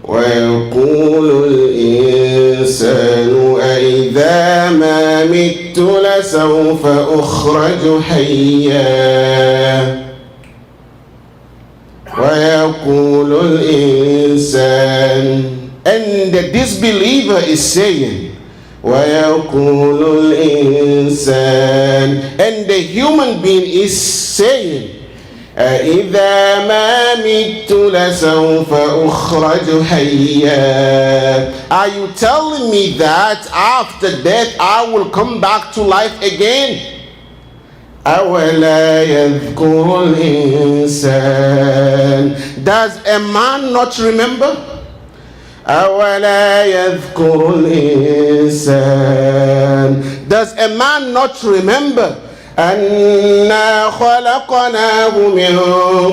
ويقول الإنسان أإذا ما مت لسوف أخرج حيا ويقول الإنسان, and the disbeliever is saying ويقول الإنسان, and the human being is saying أإذا ما مت لسوف أخرج حيا. Are you telling me that after death I will come back to life again? أولا يذكر الإنسان, does a man not remember? أولا يذكر الإنسان, does a man not remember أنا خلقناه من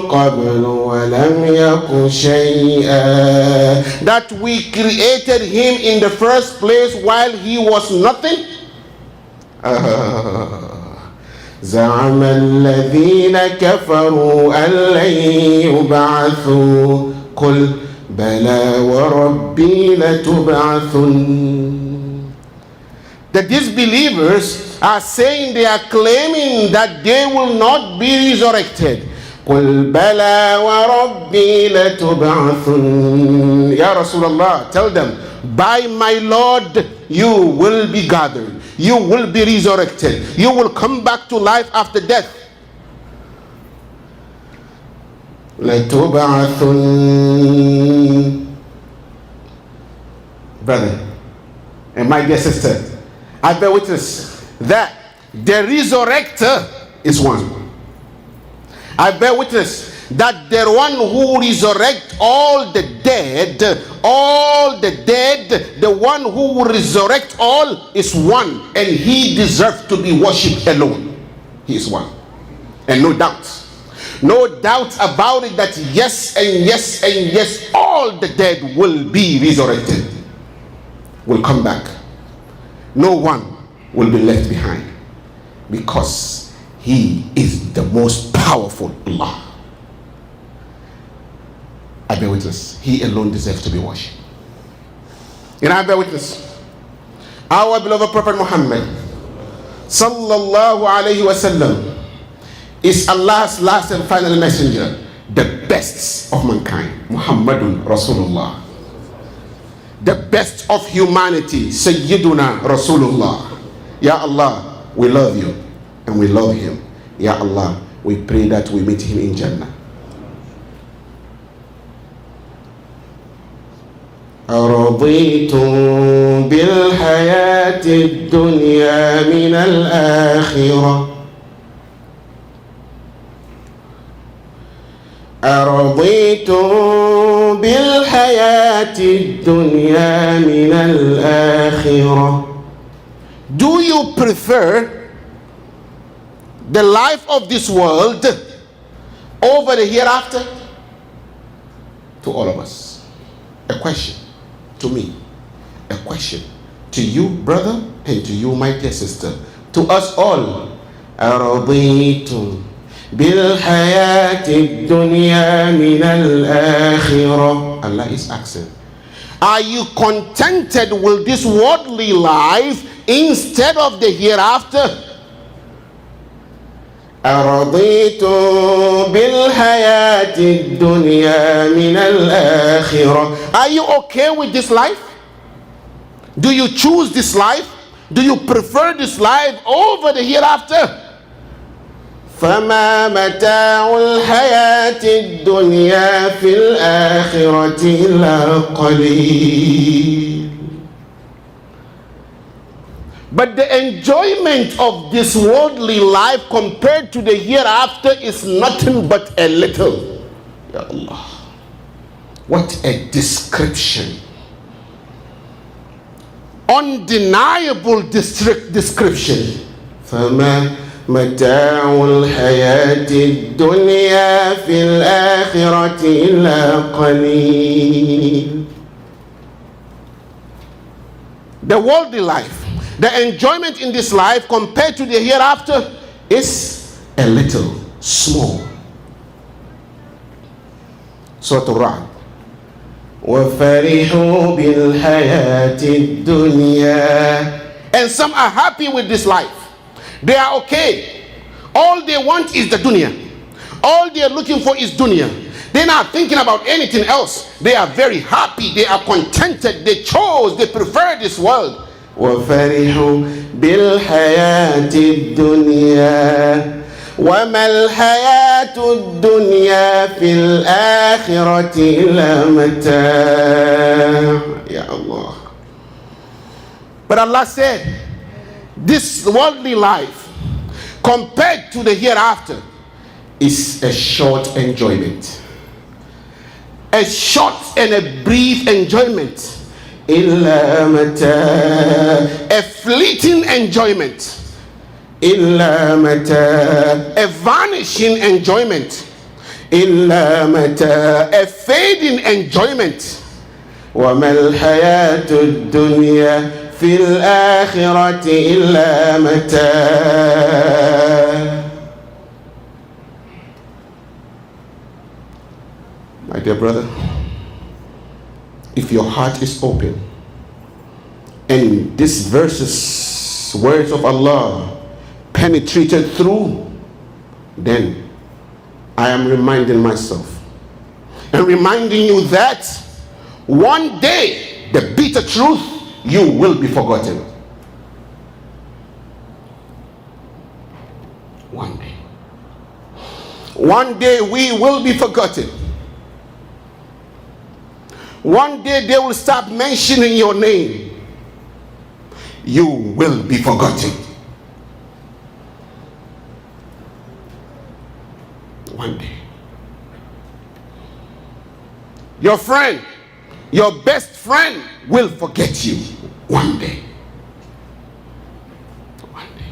قبل ولم يك شيئا, that we created him in the first place while he was nothing? زعم الذين كفروا أن لن يبعثوا قل بلى وربي لتبعثن. The disbelievers are saying, they are claiming that they will not be resurrected. قل بلى وربي لتبعثن. Ya Rasulullah, tell them, by my Lord you will be gathered, you will be resurrected, you will come back to life after death. لتبعثن. Brother and my dear sister, I bear witness that the resurrector is one. I bear witness that the one who resurrects all the dead, the one who will resurrect all is one, and he deserves to be worshipped alone. He is one, and no doubt about it that yes and yes and yes, all the dead will be resurrected, will come back. No one will be left behind, because he is the most powerful Allah. I bear witness, he alone deserves to be worshipped. And I bear witness, our beloved Prophet Muhammad sallallahu alayhi wasallam is Allah's last and final messenger, the best of mankind, Muhammadun Rasulullah, the best of humanity, Sayyiduna Rasulullah. Ya Allah, we love you and we love him. Ya Allah, we pray that we meet him in Jannah. أرضيتم بالحياة الدنيا من الآخرة أرضيتم بالحياة الدنيا من الآخرة. Do you prefer the life of this world over the hereafter? To all of us, a question. To me, a question. To you, brother, and to you, my dear sister. To us all. أرضيتم بالحياة الدنيا من الآخرة. Allah is asking, are you contented with this worldly life instead of the hereafter? أرضيتم بالحياة الدنيا من الآخرة. Are you okay with this life? Do you choose this life? Do you prefer this life over the hereafter? فما متاع الحياة الدنيا في الآخرة إلا قليل. But the enjoyment of this worldly life compared to the hereafter is nothing but a little. Ya Allah, what a description. Undeniable description. فما متاع الحياة الدنيا في الآخرة إلا قليل. The worldly life, the enjoyment in this life compared to the hereafter is a little, small. Surah Al-Ra'd, وَفَرِحُوا بِالْحَيَاةِ الدُّنْيَا. And some are happy with this life. They are okay. All they want is the dunya. All they are looking for is dunya. They're not thinking about anything else. They are very happy. They are contented. They prefer this world. وَفَرِحُوا بِالْحَيَاةِ الدُّنْيَا وَمَا الْحَيَاةُ الدُّنْيَا فِي الْآخِرَةِ إِلَّا مَتَاعٌ. Ya Allah. But Allah said, this worldly life, compared to the hereafter, is a short enjoyment. A short and a brief enjoyment. إِلَّا مَتَاعٌ. A fleeting enjoyment. إِلَّا مَتَاعٌ. A vanishing enjoyment. إِلَّا مَتَاعٌ. A fading enjoyment. وَمَا الْحَيَاةُ الدُّنْيَا فِي الْآخِرَةِ إِلَّا مَتَاعٌ. My dear brother, if your heart is open and this verses, words of Allah penetrated through, then I am reminding myself and reminding you that one day the bitter truth, you will be forgotten. One day we will be forgotten. One day they will start mentioning your name. You will be forgotten. One day. Your friend, your best friend will forget you. One day. One day.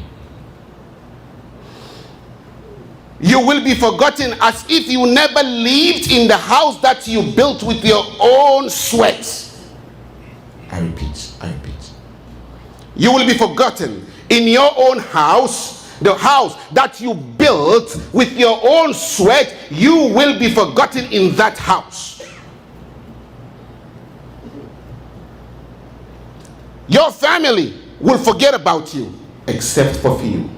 You will be forgotten as if you never lived in the house that you built with your own sweat. I repeat. You will be forgotten in your own house, the house that you built with your own sweat. You will be forgotten in that house. Your family will forget about you, except for few.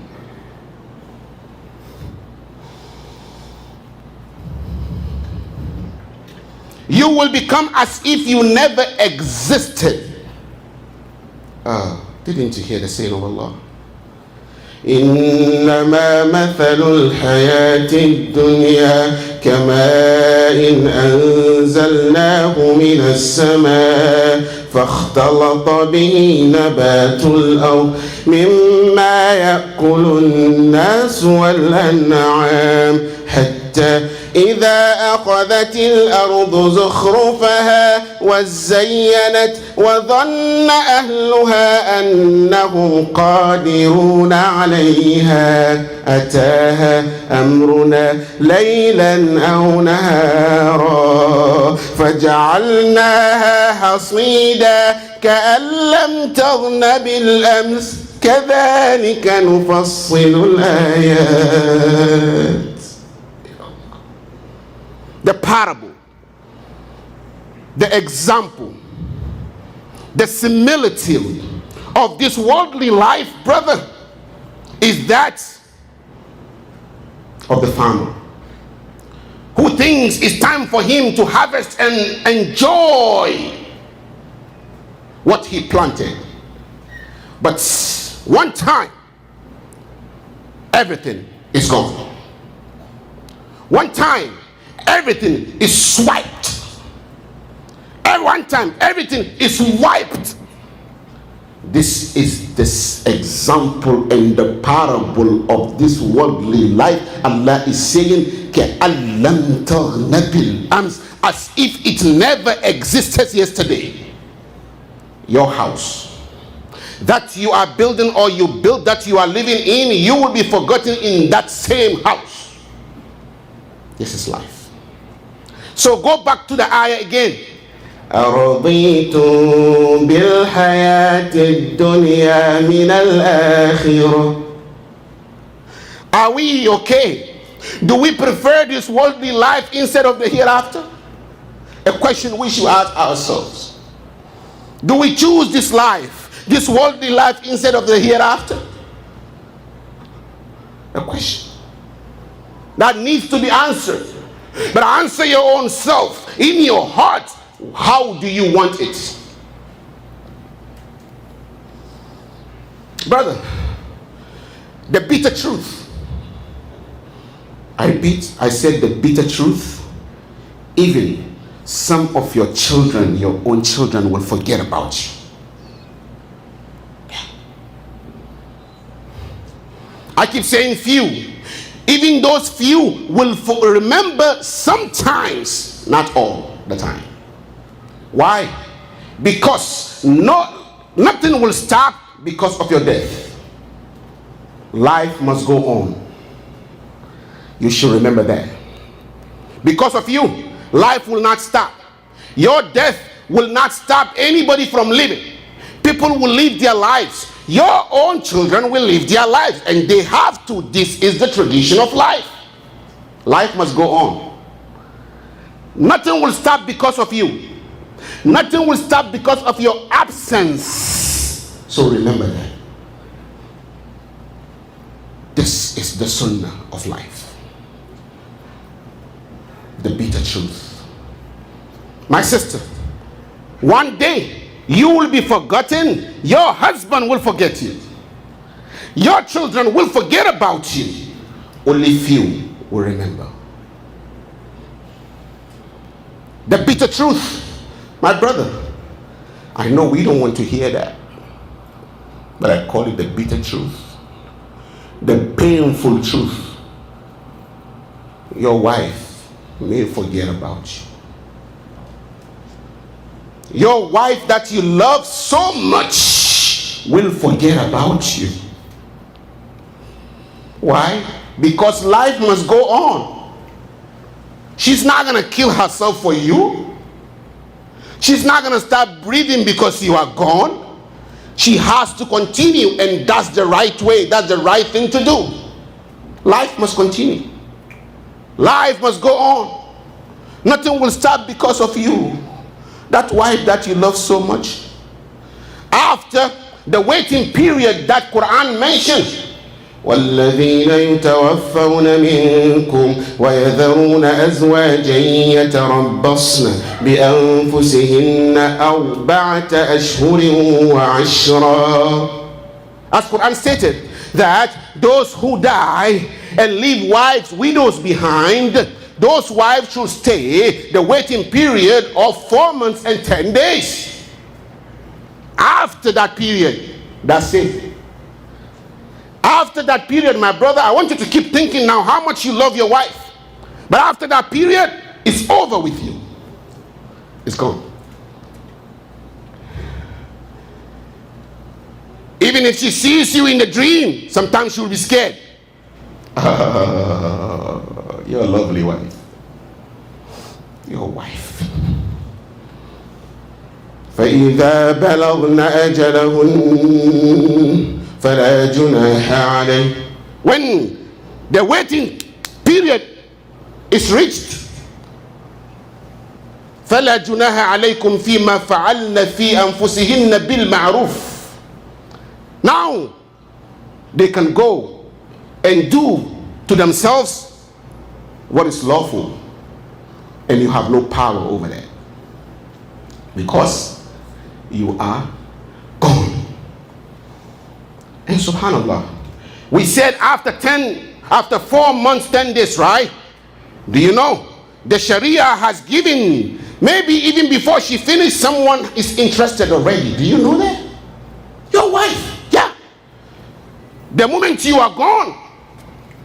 You will become as if you never existed. Didn't you hear the saying of Allah? إنما مثل الحياة الدنيا كماء أنزلناه من السماء فاختلط به نبات الأرض مما يأكل الناس والأنعام حتى إذا أخذت الأرض زخرفها وزينت وظن أهلها أنهم قادرون عليها أتاها أمرنا ليلا أو نهارا فجعلناها حصيدا كأن لم تغن بالأمس كذلك نفصل الآيات. The parable, the example, the similitude of this worldly life, brother, is that of the farmer who thinks it's time for him to harvest and enjoy what he planted. But one time, everything is gone. One time, everything is swiped. At one time, everything is wiped. This is this example and the parable of this worldly life. Allah is saying, as if it never existed yesterday. Your house that you are building or you built that you are living in, you will be forgotten in that same house. This is life. So go back to the ayah again. أَرَضِيتُمْ بِالْحَيَاةِ الدُّنْيَا مِنَ الْآخِرَةِ. Are we okay? Do we prefer this worldly life instead of the hereafter? A question we should ask ourselves. Do we choose this life, this worldly life, instead of the hereafter? A question that needs to be answered. But answer your own self, in your heart. How do you want it? Brother, the bitter truth. I said the bitter truth. Even some of your children, your own children, will forget about you. I keep saying few. Even those few will remember sometimes, not all the time. Why? Because nothing will stop because of your death. Life must go on. You should remember that. Because of you, life will not stop. Your death will not stop anybody from living. People will live their lives. Your own children will live their lives, and they have to. This is the tradition of life. Life must go on. Nothing will stop because of you. Nothing will stop because of your absence. So remember that. This is the sunnah of life. The bitter truth. My sister, one day you will be forgotten. Your husband will forget you. Your children will forget about you. Only few will remember. The bitter truth. My brother, I know we don't want to hear that, but I call it the bitter truth. The painful truth. Your wife may forget about you. Your wife that you love so much will forget about you. Why? Because life must go on. She's not going to kill herself for you. She's not going to stop breathing because you are gone. She has to continue, and that's the right way. That's the right thing to do. Life must continue. Life must go on. Nothing will stop because of you. That wife that you love so much. After the waiting period that Quran mentions, والذين يتوفون منكم ويذرون أزواجا يتربصن بأنفسهن أربعة أشهر وعشرا. As Quran stated, that those who die and leave wives, widows behind, those wives should stay the waiting period of 4 months and 10 days. After that period, that's it. After that period, my brother, I want you to keep thinking now how much you love your wife. But after that period, it's over with you. It's gone. Even if she sees you in the dream, sometimes she'll be scared. You're a lovely wife. Your wife. فإذا بلغن أجلهن فلا جناح عليه. When the waiting period is reached, فلا جناح عليكم فيما فعلن في أنفسهن بالمعروف. Now they can go and do to themselves what is lawful, and you have no power over that because you are gone. And subhanallah, we said after 4 months 10 days, right? Do you know the Sharia has given, maybe even before she finished, someone is interested already. Do you know that? Your wife. Yeah, the moment you are gone,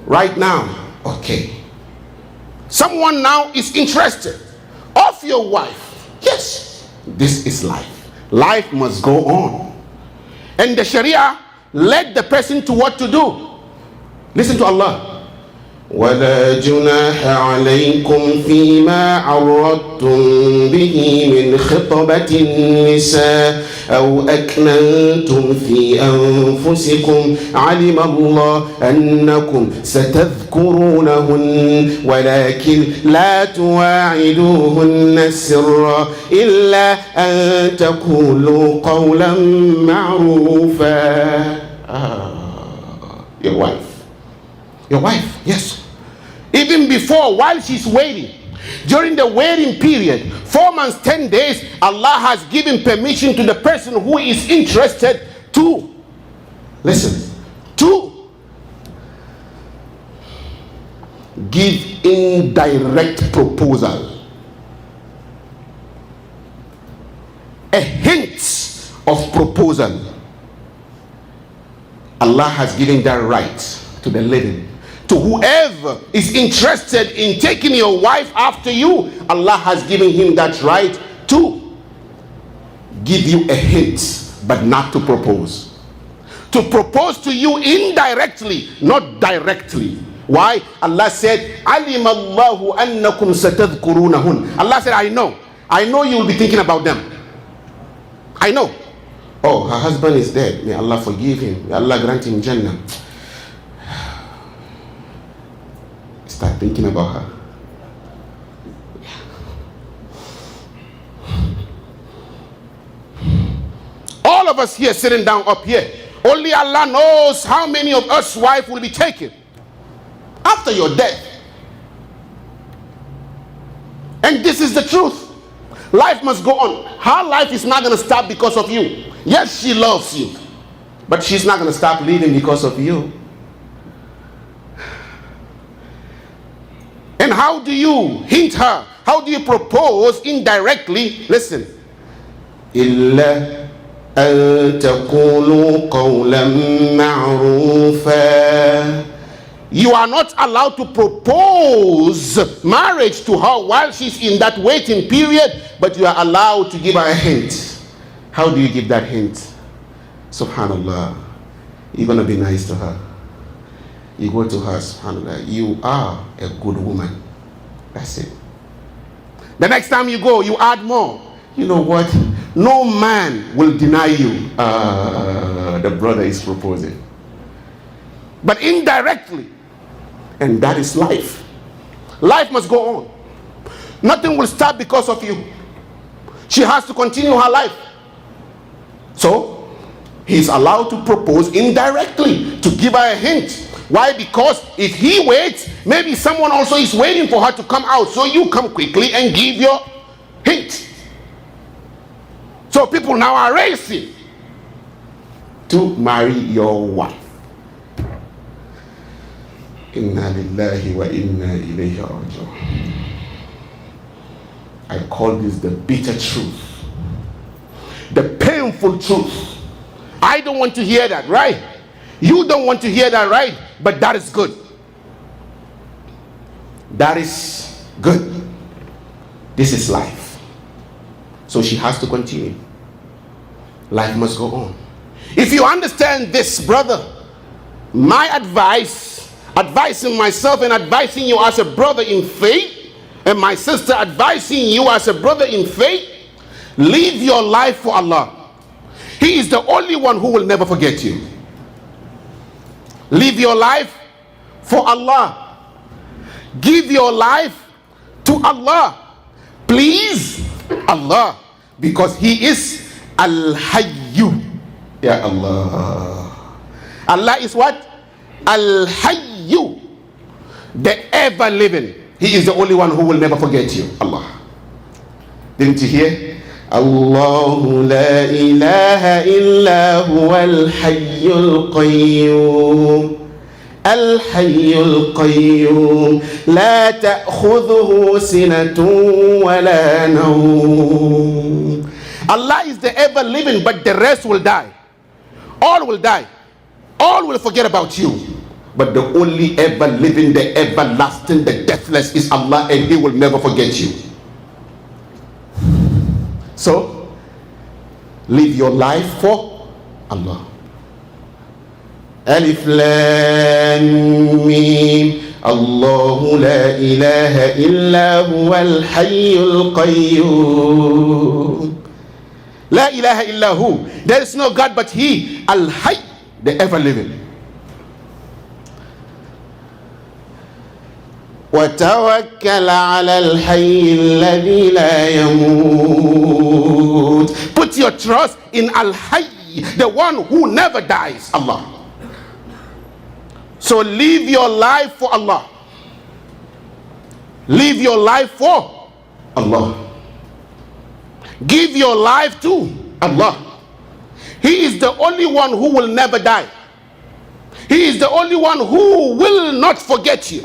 right now, okay, someone now is interested of your wife. Yes, this is life. Life must go on, and the Sharia led the person to what to do. Listen to Allah. ولا جناح عليكم فيما عرضتم به من خطبة النساء أو أكننتم في أنفسكم علم الله أنكم ستذكرونهن ولكن لا تواعدوهن سرا إلا أن تقولوا قولا معروفا. Your wife, yes. Even before, while she's waiting, during the waiting period, 4 months, 10 days, Allah has given permission to the person who is interested to, listen, to give indirect proposal. A hint of proposal. Allah has given that right to the living. To whoever is interested in taking your wife after you, Allah has given him that right to give you a hint, but not to propose. To propose to you indirectly, not directly. Why? Allah said, عَلِمَ اللَّهُ أَنَّكُمْ سَتَذْكُرُونَهُنْ. Allah said, I know you will be thinking about them. I know. Oh, her husband is dead. May Allah forgive him. May Allah grant him Jannah. Start thinking about her. All of us here sitting down up here, only Allah knows how many of us wife will be taken after your death. And this is the truth. Life must go on. Her life is not going to stop because of you. Yes, she loves you, but she's not going to stop living because of you. And how do you hint her? How do you propose indirectly? Listen. إِلَّا أَن تَقُولُوا قَوْلًا مَعْرُوفًا. You are not allowed to propose marriage to her while she's in that waiting period, but you are allowed to give her a hint. How do you give that hint? Subhanallah. You're going to be nice to her. You go to her, subhanAllah, you are a good woman. That's it. The next time you go, you add more. You know what? No man will deny you. The brother is proposing. But indirectly. And that is life. Life must go on. Nothing will stop because of you. She has to continue her life. So, he's allowed to propose indirectly, to give her a hint. Why? Because if he waits, maybe someone also is waiting for her to come out. So you come quickly and give your hint. So people now are racing to marry your wife. Inna lillahi wa inna ilayhi raji'un. I call this the bitter truth. The painful truth. I don't want to hear that, right? You don't want to hear that, right? But that is good. That is good. This is life. So she has to continue. Life must go on. If you understand this, brother, my advice, advising myself and advising you as a brother in faith, and my sister advising you as a brother in faith, live your life for Allah. He is the only one who will never forget you. Live your life for Allah. Give your life to Allah. Please Allah, because He is Al-Hayyu. Ya Allah. Allah is what? Al-Hayyu, the ever living. He is the only one who will never forget you. Allah. Didn't you hear? Allahu la ilaha illa huwa al-hayyul qayyum. Al-hayyul qayyum. La ta'khudhuhu sinatun wa la nawm. Allah is the ever living, but the rest will die. All will die. All will forget about you. But the only ever living, the everlasting, the deathless is Allah, and He will never forget you. So, live your life for Allah. Alif Lam Mim. الله لا إله إلا هو الحي القيوم. لا إله إلا هو. There is no God but He, Al-Hayy, the ever-living. وَتَوَكَّلَ عَلَى الْحَيِّ الَّذِي لَا يَمُوتُ. Put your trust in Al-Hayy, the one who never dies, Allah. So live your life for Allah. Live your life for Allah. Give your life to Allah. He is the only one who will never die. He is the only one who will not forget you.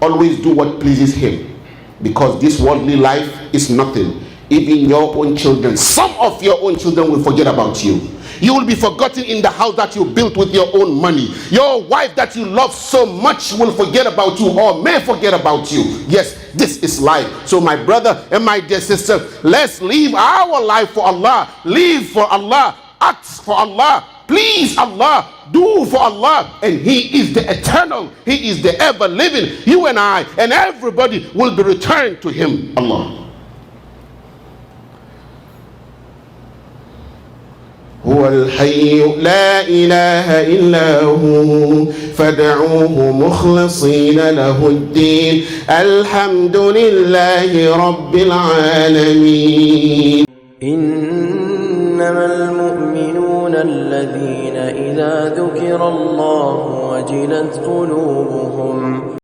Always do what pleases Him, because this worldly life is nothing. Even your own children, some of your own children will forget about you. You will be forgotten in the house that you built with your own money. Your wife that you love so much will forget about you, or may forget about you. Yes, this is life. So my brother and my dear sister, let's live our life for Allah. Live for Allah. Act for Allah. Please Allah. Do for Allah. And He is the eternal. He is the ever living. You and I and everybody will be returned to Him, Allah. هو الحي لا إله إلا هو فادعوه مخلصين له الدين الحمد لله رب العالمين. إنما المؤمنون الذين إذا ذكر الله وجلت قلوبهم